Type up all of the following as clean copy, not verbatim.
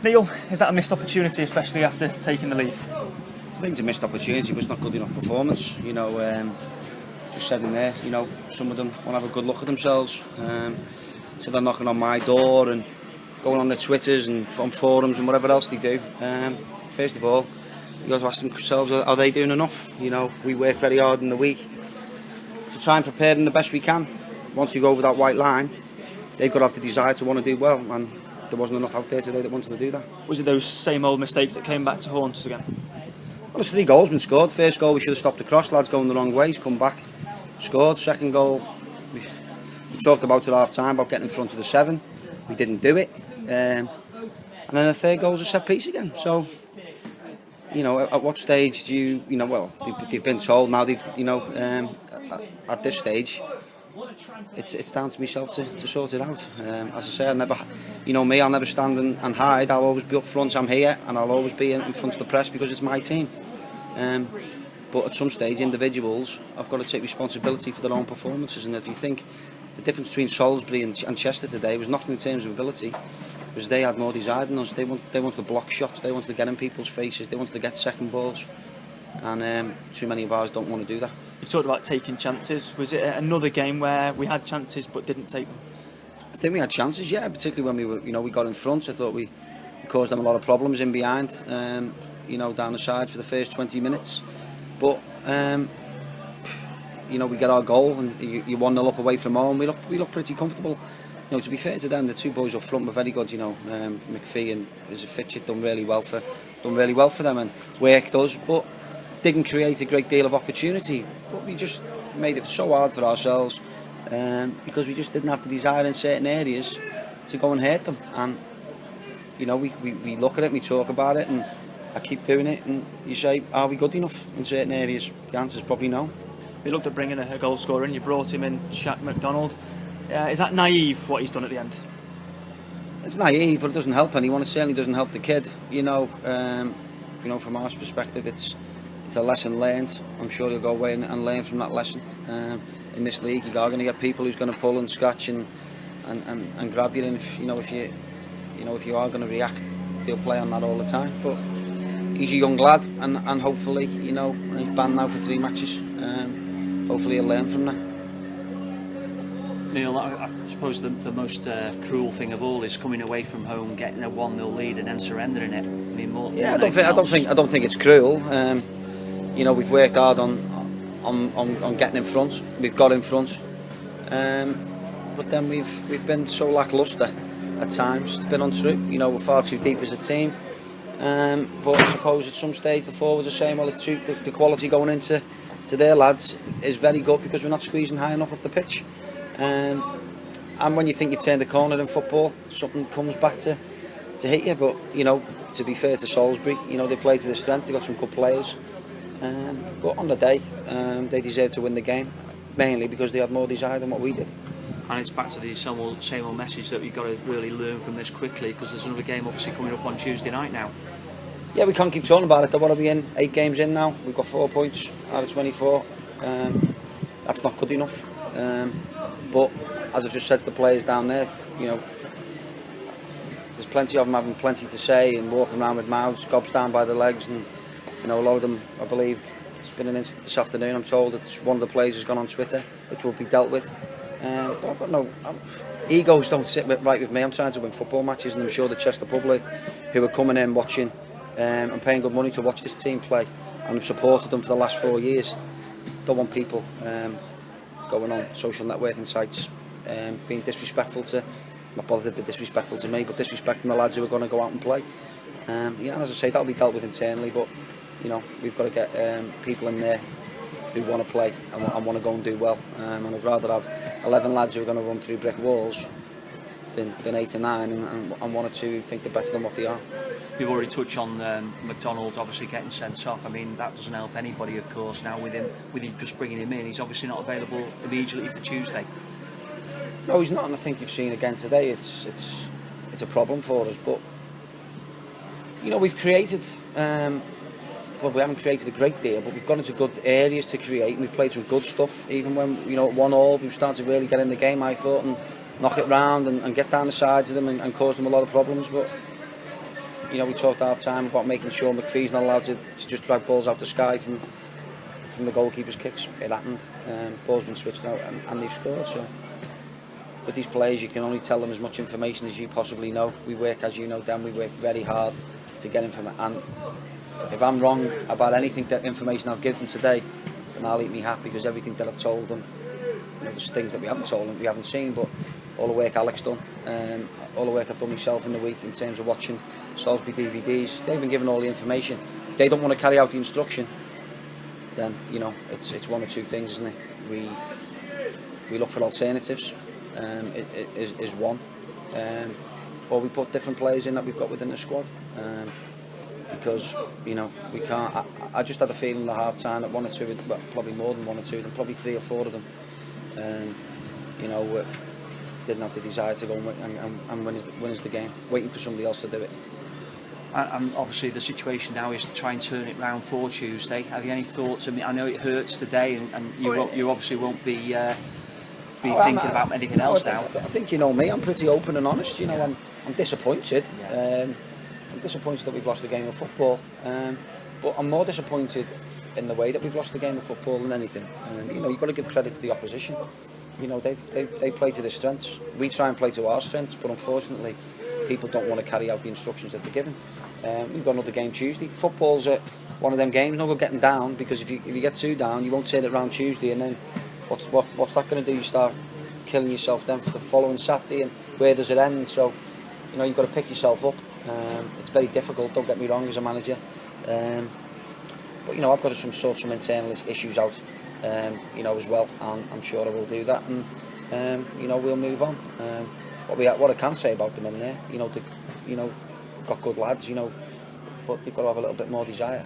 Neil, is that a missed opportunity, especially after taking the lead? I think it's a missed opportunity, but it's not good enough performance. Just said in there, some of them want to have a good look at themselves. So they're knocking on my door and going on their Twitters and on forums and whatever else they do. First of all, you got to ask themselves, are they doing enough? We work very hard in the week to try and prepare them the best we can. Once you go over that white line, they've got to have the desire to want to do well, and there wasn't enough out there today that wanted to do that. Was it those same old mistakes that came back to haunt us again? Well, there's 3 goals been scored. First goal, we should have stopped the cross. Lads going the wrong way. He's come back, scored. Second goal, we talked about at half time about getting in front of the 7. We didn't do it. And then the third goal was a set piece again. So, at what stage do you, they've been told now, at this stage, it's down to myself to sort it out. As I say, I'll never stand and hide. I'll always be up front. I'm here, and I'll always be in front of the press because it's my team. But at some stage, individuals have got to take responsibility for their own performances. And if you think the difference between Salisbury and Chester today was nothing in terms of ability, because they had more desire than us. They wanted to block shots. They wanted to get in people's faces. They wanted to get second balls. And too many of ours don't want to do that. You've talked about taking chances. Was it another game where we had chances but didn't take them? I think we had chances, yeah. Particularly when we got in front. I thought we caused them a lot of problems in behind. Down the side for the first 20 minutes. But we get our goal and you 1-0 up away from home. We look pretty comfortable. To be fair to them, the 2 boys up front were very good. McPhee and Fitchett done really well for them, and work does, but didn't create a great deal of opportunity. But we just made it so hard for ourselves because we just didn't have the desire in certain areas to go and hurt them. And we look at it, and we talk about it, and I keep doing it. And you say, are we good enough in certain areas? The answer is probably no. We looked at bringing a goal scorer in. You brought him in, Shaq McDonald. Is that naive, what he's done at the end? It's naive, but it doesn't help anyone. It certainly doesn't help the kid. From our perspective, it's a lesson learned. I'm sure he'll go away and learn from that lesson. In this league, you are going to get people who's going to pull and scratch and grab you. And if you are going to react, they'll play on that all the time. But he's a young lad, and hopefully, he's banned now for 3 matches. Hopefully, he'll learn from that. Neil, I suppose the most cruel thing of all is coming away from home, getting a 1-0 lead, and then surrendering it. I don't think it's cruel. We've worked hard on getting in front. We've got in front, but then we've been so lacklustre at times. It's been untrue. We're far too deep as a team. But I suppose at some stage the forwards are saying, well, it's true. The quality going into their lads is very good because we're not squeezing high enough up the pitch. And when you think you've turned the corner in football, something comes back to hit you. But to be fair to Salisbury, they play to their strength. They've got some good players. But on the day, they deserve to win the game, mainly because they had more desire than what we did. And it's back to the same old message that we've got to really learn from this quickly, because there's another game obviously coming up on Tuesday night now. Yeah, we can't keep talking about it. They want to be in 8 games in now. We've got 4 points out of 24. That's not good enough. But as I've just said to the players down there, there's plenty of them having plenty to say and walking around with mouths gobs down by the legs, and a lot of them, I believe, there's been an incident this afternoon, I'm told, that one of the players has gone on Twitter, which will be dealt with. But I've got egos don't sit right with me. I'm trying to win football matches, and I'm sure the Chester public, who are coming in watching and paying good money to watch this team play, and have supported them for the last 4 years, don't want people going on social networking sites being disrespectful to, not bothered if they're disrespectful to me, but disrespecting the lads who are going to go out and play. As I say, that'll be dealt with internally, but we've got to get people in there who want to play and want to go and do well. And I'd rather have 11 lads who are going to run through brick walls than 8 or 9 and 1 or 2 who think they're better than what they are. You've already touched on McDonald obviously getting sent off. I mean, that doesn't help anybody, of course. Now with you just bringing him in, he's obviously not available immediately for Tuesday. No, he's not, and I think you've seen again today. It's a problem for us, but we've created. Well, we haven't created a great deal, but we've gone into good areas to create, and we've played some good stuff. Even when at 1-1, we've started to really get in the game, I thought, and knock it round and get down the sides of them and cause them a lot of problems. But you know, we talked half time about making sure McPhee's not allowed to just drag balls out the sky from the goalkeeper's kicks. It happened. Ball's been switched out and they've scored. So with these players, you can only tell them as much information as you possibly know. We work, as you know, Dan, we work very hard to get information. And if I'm wrong about anything, that information I've given them today, then I'll eat me hat, because everything that I've told them, you know, there's things that we haven't told them, we haven't seen, but all the work Alex done, all the work I've done myself in the week in terms of watching Salisbury DVDs, they've been given all the information. If they don't want to carry out the instruction, then, you know, it's one or two things, isn't it? We look for alternatives, is one, or we put different players in that we've got within the squad, because, you know, we can't. I just had a feeling at half time that one or two, well, probably more than one or two of them, probably 3 or 4 of them, you know, didn't have the desire to go and win us the game, waiting for somebody else to do it. And obviously the situation now is to try and turn it round for Tuesday. Have you any thoughts? I mean, I know it hurts today, and you obviously won't be thinking about anything else now. I think, you know me, I'm pretty open and honest. You know, I'm disappointed. I'm disappointed that we've lost the game of football, but I'm more disappointed in the way that we've lost the game of football than anything. You know, you've got to give credit to the opposition. You know, they play to their strengths. We try and play to our strengths, but unfortunately, people don't want to carry out the instructions that they're given. We've got another game Tuesday. Football's one of them games. No good getting down, because if you get 2 down, you won't turn it around Tuesday, and then what's that going to do? You start killing yourself then for the following Saturday, and where does it end? So, you know, you've got to pick yourself up. It's very difficult, don't get me wrong, as a manager, but, you know, I've got to sort some internal issues out, you know, as well, and I'm sure I will do that, and you know, we'll move on. What I can say about them in there, you know, got good lads, you know, but they've got to have a little bit more desire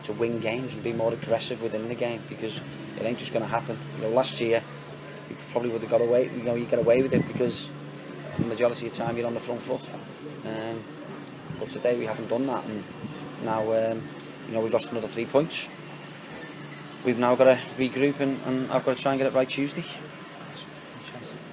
to win games and be more aggressive within the game, because it ain't just going to happen. You know, last year you probably would have got away. You know, you get away with it because the majority of the time you're on the front foot. But today we haven't done that, and now you know, we've lost another 3 points. We've now got to regroup, and I've got to try and get it right Tuesday.